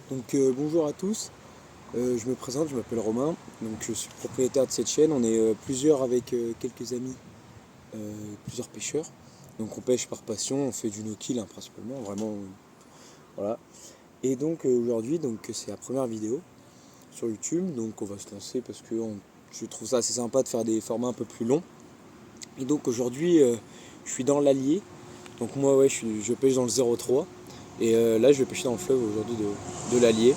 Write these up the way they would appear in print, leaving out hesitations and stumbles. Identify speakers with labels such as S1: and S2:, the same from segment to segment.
S1: Donc bonjour à tous, je me présente, je m'appelle Romain, donc je suis propriétaire de cette chaîne. On est plusieurs avec quelques amis, plusieurs pêcheurs. Donc on pêche par passion, on fait du no-kill principalement, vraiment voilà. Et donc aujourd'hui c'est la première vidéo sur YouTube, donc on va se lancer parce que je trouve ça assez sympa de faire des formats un peu plus longs. Et donc aujourd'hui je suis dans l'Allier, donc moi ouais je pêche dans le 03 et là je vais pêcher dans le fleuve aujourd'hui de l'Allier.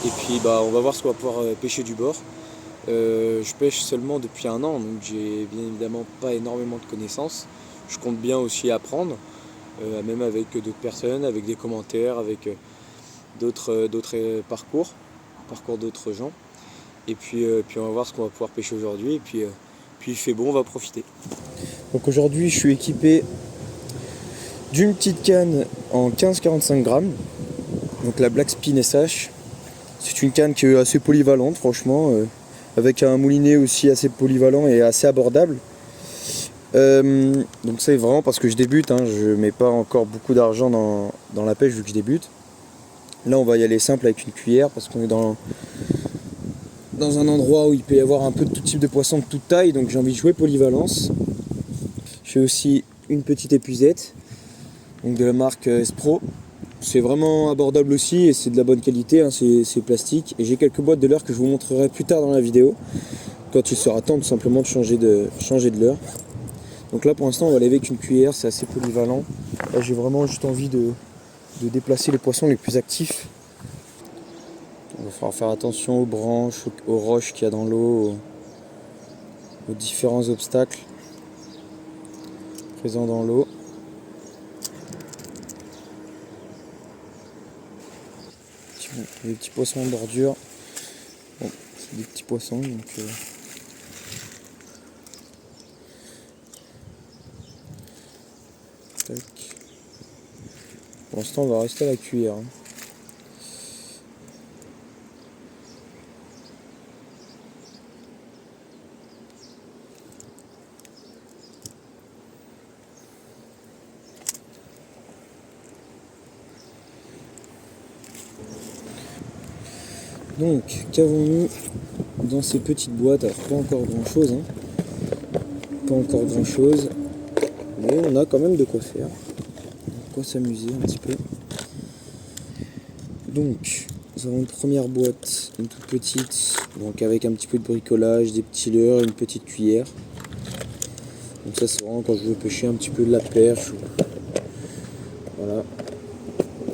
S1: Et puis on va voir ce qu'on va pouvoir pêcher du bord. Je pêche seulement depuis un an, donc j'ai bien évidemment pas énormément de connaissances. Je compte bien aussi apprendre, même avec d'autres personnes, avec des commentaires, avec d'autres parcours d'autres gens. Et puis on va voir ce qu'on va pouvoir pêcher aujourd'hui. Et puis il fait bon, on va profiter. Donc aujourd'hui je suis équipé d'une petite canne en 15-45 grammes, donc la Black Spin SH. C'est une canne qui est assez polyvalente franchement, avec un moulinet aussi assez polyvalent et assez abordable. Donc c'est vraiment parce que je débute, je mets pas encore beaucoup d'argent dans la pêche vu que je débute. Là on va y aller simple avec une cuillère parce qu'on est dans un endroit où il peut y avoir un peu de tout type de poisson de toute taille, donc j'ai envie de jouer polyvalence. Je fais aussi une petite épuisette, donc de la marque Espro. C'est vraiment abordable aussi et c'est de la bonne qualité, c'est plastique. Et j'ai quelques boîtes de leurre que je vous montrerai plus tard dans la vidéo, quand il sera temps tout simplement de changer de leurre. Donc là pour l'instant on va lever avec une cuillère, c'est assez polyvalent. Là j'ai vraiment juste envie de déplacer les poissons les plus actifs. Il va falloir faire attention aux branches, aux roches qu'il y a dans l'eau, aux différents obstacles présents dans l'eau. Les petits poissons en bordure. Bon, c'est des petits poissons donc tac. Pour l'instant on va rester à la cuillère. Donc qu'avons-nous dans ces petites boîtes? Alors pas encore grand chose, pas encore grand chose, mais on a quand même de quoi faire, de quoi s'amuser un petit peu. Donc nous avons une première boîte, une toute petite, donc avec un petit peu de bricolage, des petits leurres, une petite cuillère. Donc ça c'est vraiment quand je veux pêcher un petit peu de la perche. Voilà.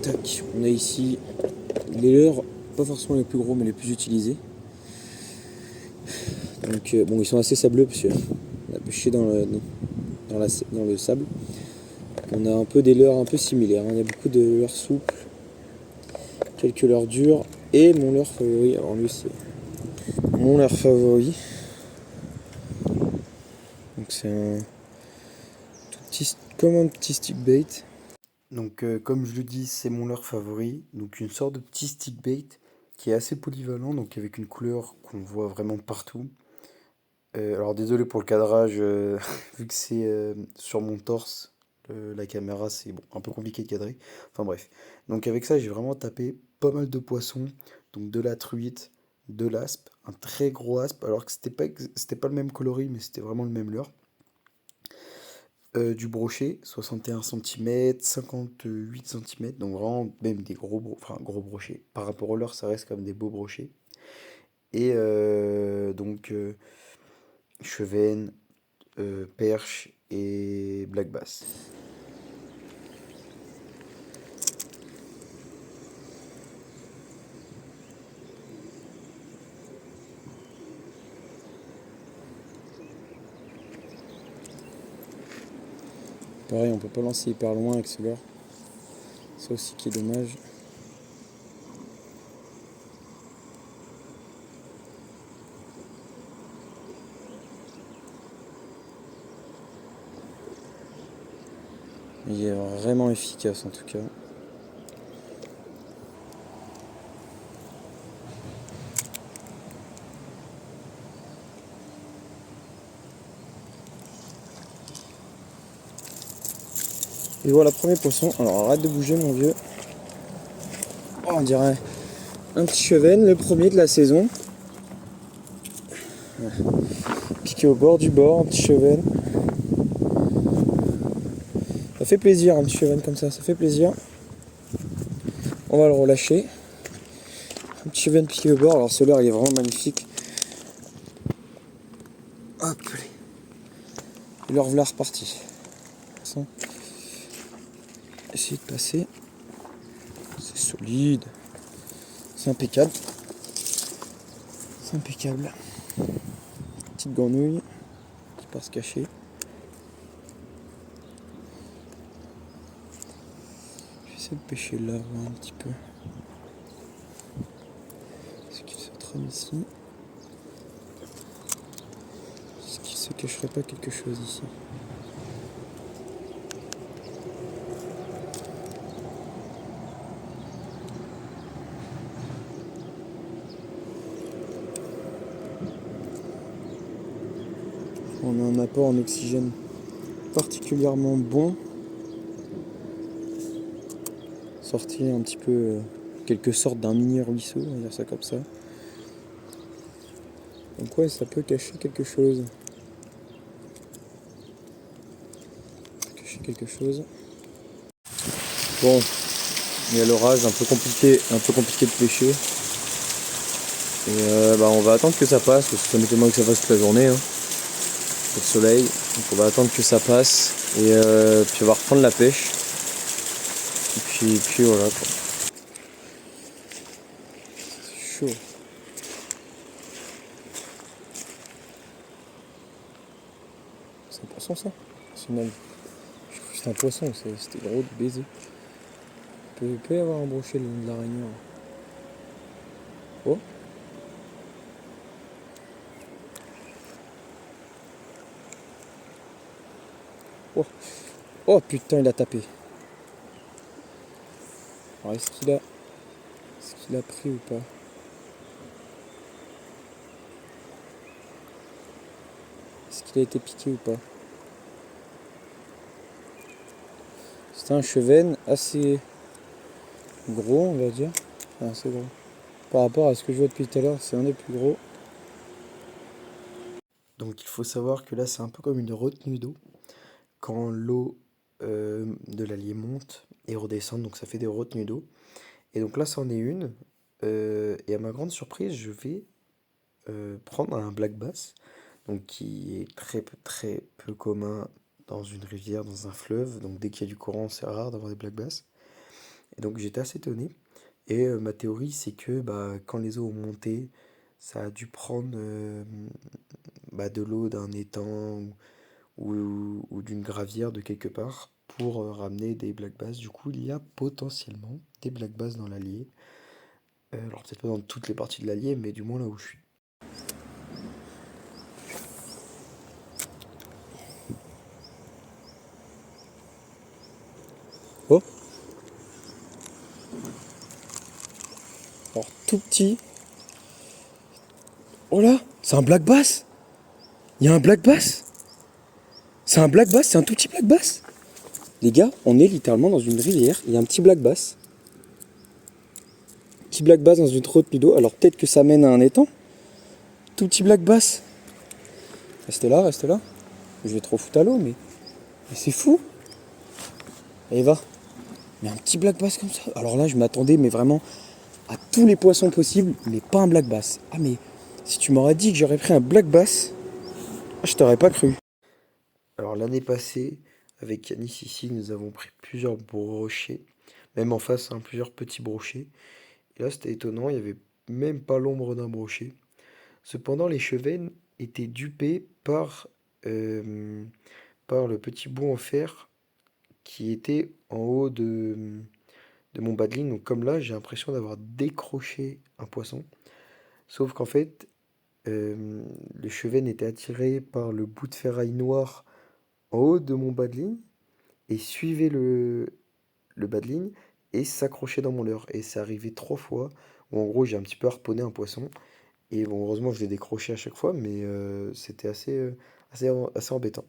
S1: Tac, on a ici les leurres, pas forcément les plus gros mais les plus utilisés. Donc bon, ils sont assez sableux parce qu'on a pêché dans le sable. On a un peu des leurres un peu similaires, il y a beaucoup de leurres souples, quelques leurres dures et mon leurre favori. Alors lui c'est mon leurre favori. Donc c'est comme un petit stick bait. Donc comme je le dis, c'est mon leurre favori. Donc une sorte de petit stick bait qui est assez polyvalent, donc avec une couleur qu'on voit vraiment partout. Alors désolé pour le cadrage, vu que c'est sur mon torse, la caméra c'est bon, un peu compliqué de cadrer. Enfin bref. Donc avec ça j'ai vraiment tapé pas mal de poissons. Donc de la truite, de l'aspe, un très gros aspe, alors que c'était pas le même coloris, mais c'était vraiment le même leurre. Du brochet, 61 cm, 58 cm, donc vraiment même des gros brochets. Par rapport au leurre, ça reste comme des beaux brochets. Et chevenne, perche et black bass. Pareil, on peut pas lancer hyper loin avec ce leurre. Ça aussi qui est dommage. Il est vraiment efficace en tout cas. Et voilà, premier poisson. Alors arrête de bouger mon vieux. Oh, on dirait Un petit chevenne, le premier de la saison. Piqué au bord du bord, un petit chevenne. Ça fait plaisir un petit chevenne comme ça fait plaisir. On va le relâcher. Un petit chevenne piqué au bord, alors celui-là il est vraiment magnifique. Hop, et le revoilà reparti. Essayer de passer. C'est solide. C'est impeccable. C'est impeccable. Petite grenouille qui part se cacher. Je vais essayer de pêcher là, voir un petit peu. Est-ce qu'il se trame ici? Est-ce qu'il se cacherait pas quelque chose ici? On a un apport en oxygène particulièrement bon. Sorti un petit peu, quelque sorte d'un mini ruisseau, on va dire ça comme ça. Donc ouais, ça peut cacher quelque chose. Bon, il y a l'orage, un peu compliqué de pêcher. Et on va attendre que ça passe, parce que ça m'étonnerait que ça fasse toute la journée. Hein. Le soleil, donc on va attendre que ça passe et puis on va reprendre la pêche. Et puis voilà quoi. C'est chaud. C'est un poisson ça? C'est même. Je crois que c'était un poisson, c'était gros de baiser. Il peut y avoir un brochet le long de l'araignée. Oh. Oh. Oh putain, il a tapé. Alors est-ce qu'il a pris ou pas? Est-ce qu'il a été piqué ou pas? C'était un chevenne assez gros, on va dire. Enfin, assez gros. Par rapport à ce que je vois depuis tout à l'heure, c'est un des plus gros. Donc il faut savoir que là c'est un peu comme une retenue d'eau. Quand l'eau de l'Allier monte et redescend, donc ça fait des retenues d'eau. Et donc là c'en est une. Et à ma grande surprise, je vais prendre un black bass, donc qui est très peu commun dans une rivière, dans un fleuve. Donc dès qu'il y a du courant, c'est rare d'avoir des black bass. Et donc j'étais assez étonné. Et ma théorie, c'est que quand les eaux ont monté, ça a dû prendre de l'eau d'un étang ou d'une gravière de quelque part pour ramener des black bass. Du coup, il y a potentiellement des black bass dans l'Allier. Alors peut-être pas dans toutes les parties de l'Allier, mais du moins là où je suis. Oh. Alors tout petit. Oh là, c'est un black bass. Il y a un black bass. C'est un black bass, c'est un tout petit black bass. Les gars, on est littéralement dans une rivière, il y a un petit black bass. Petit black bass dans une retenue d'eau, alors peut-être que ça mène à un étang. Tout petit black bass. Restez là. Je vais trop foutre à l'eau, mais c'est fou. Allez, va. Mais un petit black bass comme ça. Alors là, je m'attendais, mais vraiment, à tous les poissons possibles, mais pas un black bass. Ah, mais si tu m'aurais dit que j'aurais pris un black bass, je t'aurais pas cru. Alors l'année passée, avec Yanis ici, nous avons pris plusieurs brochets, même en face, hein, plusieurs petits brochets. Et là, c'était étonnant, il n'y avait même pas l'ombre d'un brochet. Cependant, les chevennes étaient dupées par le petit bout en fer qui était en haut de mon bas de ligne. Donc comme là, j'ai l'impression d'avoir décroché un poisson. Sauf qu'en fait, le cheven était attiré par le bout de ferraille noir en haut de mon bas de ligne et suivait le bas de ligne et s'accrochait dans mon leurre. Et c'est arrivé 3 fois où en gros j'ai un petit peu harponné un poisson. Et bon, heureusement je l'ai décroché à chaque fois, mais c'était assez embêtant.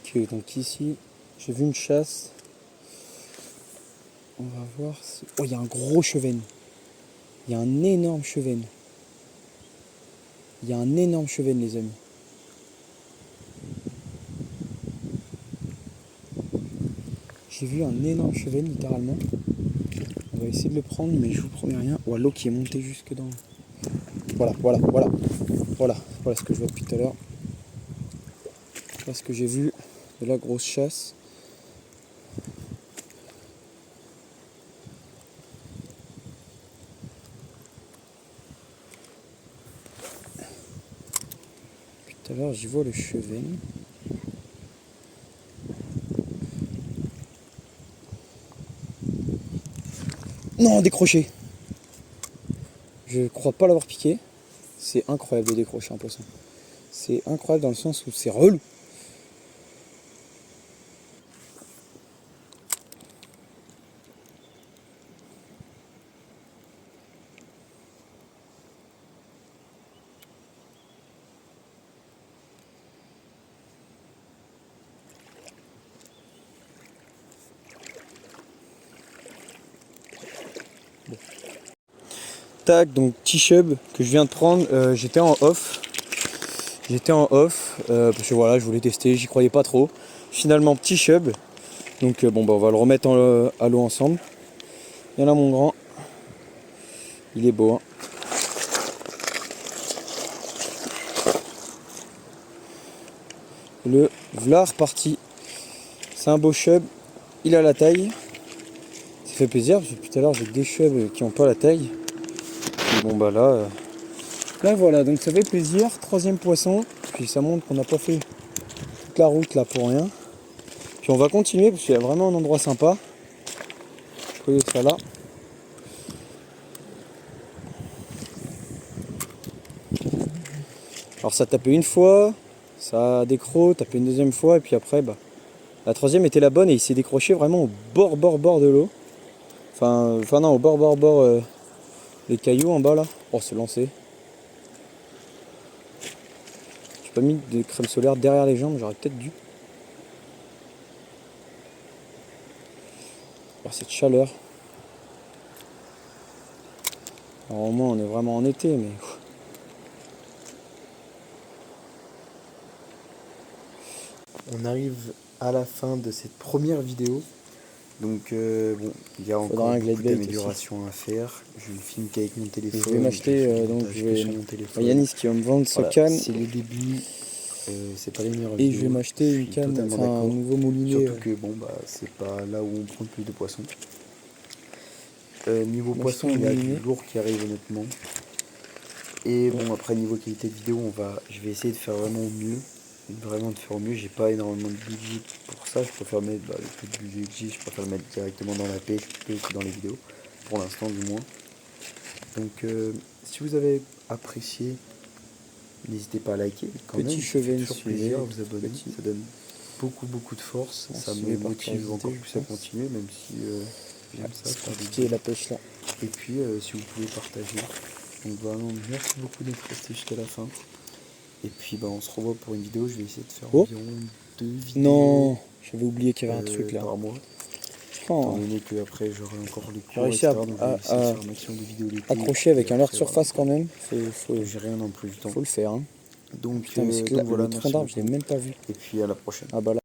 S1: Ok, donc ici j'ai vu une chasse. On va voir si... Oh, il y a un gros chevenne. Il y a un énorme chevenne. Il y a un énorme chevenne, les amis. J'ai vu un énorme chevenne, littéralement. On va essayer de le prendre, mais je vous promets rien. Oh, l'eau qui est montée jusque dans... Voilà ce que je vois depuis tout à l'heure. Voilà ce que j'ai vu de la grosse chasse. Depuis tout à l'heure, j'y vois le chevenne. Non, décroché. Je crois pas l'avoir piqué. C'est incroyable de décrocher un poisson. C'est incroyable dans le sens où c'est relou. Bon. Tac, donc petit chub que je viens de prendre. J'étais en off. Parce que voilà, je voulais tester, j'y croyais pas trop. Finalement, petit chub. Donc bon, bah, on va le remettre à l'eau ensemble. Il y en a mon grand. Il est beau. Hein. Le v'là reparti. C'est un beau chub. Il a la taille. Ça fait plaisir parce que depuis tout à l'heure j'ai des chubs qui n'ont pas la taille. Et bon bah là, là voilà, donc ça fait plaisir. Troisième poisson. Puis ça montre qu'on n'a pas fait toute la route là pour rien. Puis on va continuer parce qu'il y a vraiment un endroit sympa. Vous voyez ça là. Alors ça a tapé une fois, ça a décro, tapé une deuxième fois et puis après bah la troisième était la bonne et il s'est décroché vraiment au bord de l'eau. Enfin non, au bord les cailloux en bas là. Oh, c'est lancé. J'ai pas mis de crème solaire derrière les jambes, j'aurais peut-être dû. Alors cette chaleur. Alors au moins on est vraiment en été mais... On arrive à la fin de cette première vidéo. Donc bon, il y a encore beaucoup d'améliorations à faire. Je ne filme qu'avec mon téléphone. Je vais m'acheter donc Yanis qui va me vendre sa canne. C'est le début. C'est pas les meilleures vidéos. Et je vais m'acheter une canne, un nouveau moulinet. Surtout que bon bah c'est pas là où on prend le plus de poissons. Niveau poisson, il y a du lourd qui arrive honnêtement. Et bon après niveau qualité de vidéo, je vais essayer de faire vraiment au mieux. J'ai pas énormément de budget pour ça, je préfère mettre le peu de budget que j'ai, je préfère le mettre directement dans la pêche plutôt que dans les vidéos, pour l'instant du moins. Donc si vous avez apprécié, n'hésitez pas à liker, quand même, toujours plaisir à vous abonner, ça donne beaucoup de force, ça me motive encore plus à continuer, même si j'aime ça, faire la pêche là. Et puis si vous pouvez partager, donc vraiment merci beaucoup d'être resté jusqu'à la fin. Et puis bah on se revoit pour une vidéo, je vais essayer de faire environ 2 vidéos. Non, j'avais oublié qu'il y avait un truc là. Par mois. Étant donné que après j'aurai encore les cours, etc. Donc je vais essayer de faire un maximum de vidéos l'été. Accroché avec un leurre de surface quand même. J'ai rien en plus du temps. Faut le faire. Hein. Donc, voilà, le tronc d'arbre, je l'ai même pas vu. Et puis à la prochaine. Ah bah là.